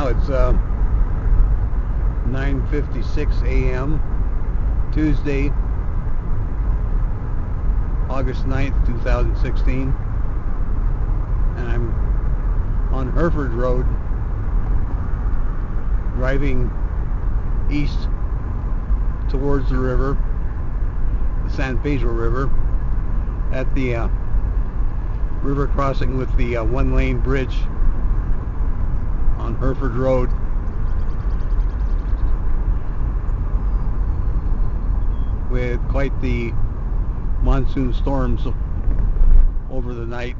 Now it's 9:56 a.m. Tuesday, August 9th, 2016, and I'm on Hereford Road driving east towards the river, the San Pedro River, at the river crossing with the one-lane bridge on Hereford Road. With quite the monsoon storms over the night,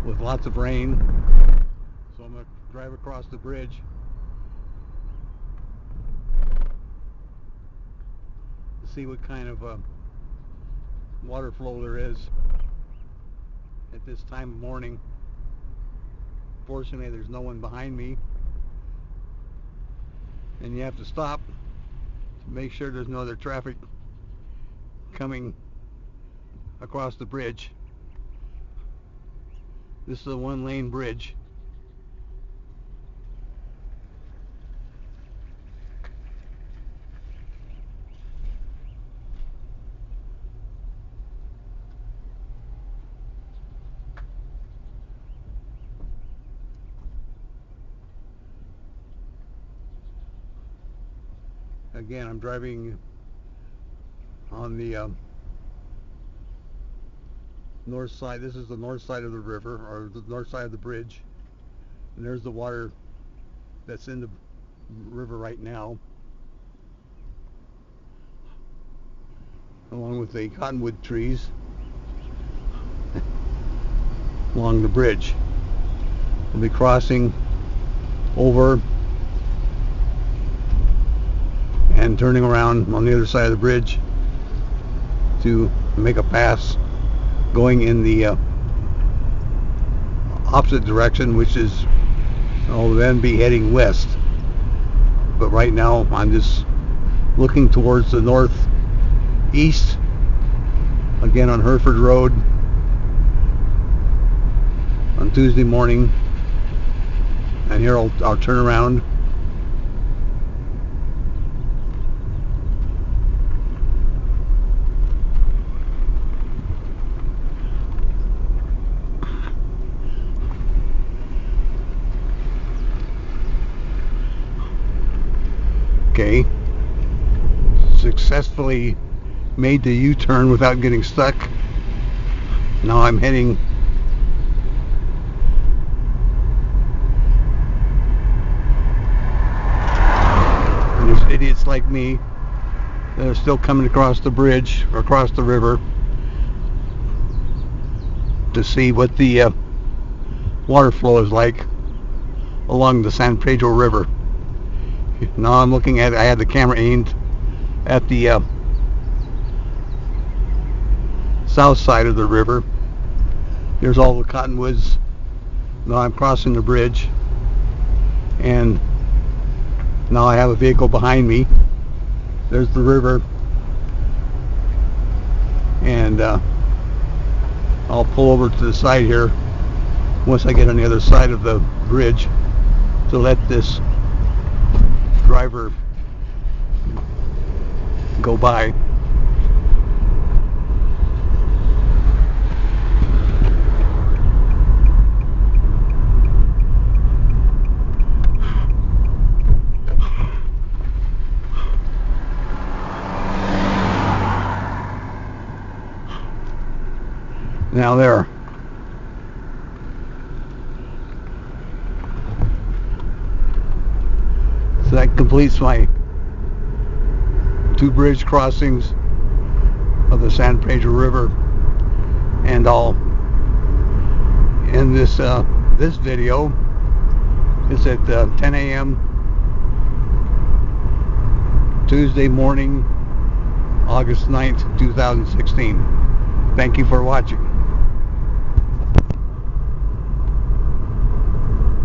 with lots of rain. So I'm going to drive across the bridge to see what kind of water flow there is at this time of morning. Fortunately, there's no one behind me, and you have to stop to make sure there's no other traffic coming across the bridge. This is a one-lane bridge. Again, I'm driving on the north side. This is the north side of the river, or the north side of the bridge, and there's the water that's in the river right now, along with the cottonwood trees along the bridge. We'll be crossing over and turning around on the other side of the bridge to make a pass going in the opposite direction, which is, I'll then be heading west. But right now I'm just looking towards the northeast, again on Hereford Road on Tuesday morning, and here I'll turn around. Okay, successfully made the U-turn without getting stuck. Now I'm heading and there's idiots like me that are still coming across the bridge or across the river to see what the water flow is like along the San Pedro River. Now I'm looking at, I had the camera aimed at the south side of the river. Here's all the cottonwoods. Now I'm crossing the bridge, and now I have a vehicle behind me. There's the river, and I'll pull over to the side here once I get on the other side of the bridge to let this driver go by. Now there. So that completes my 2 bridge crossings of the San Pedro River, and I'll end this this video. It's at 10 a.m. Tuesday morning, August 9th, 2016. Thank you for watching.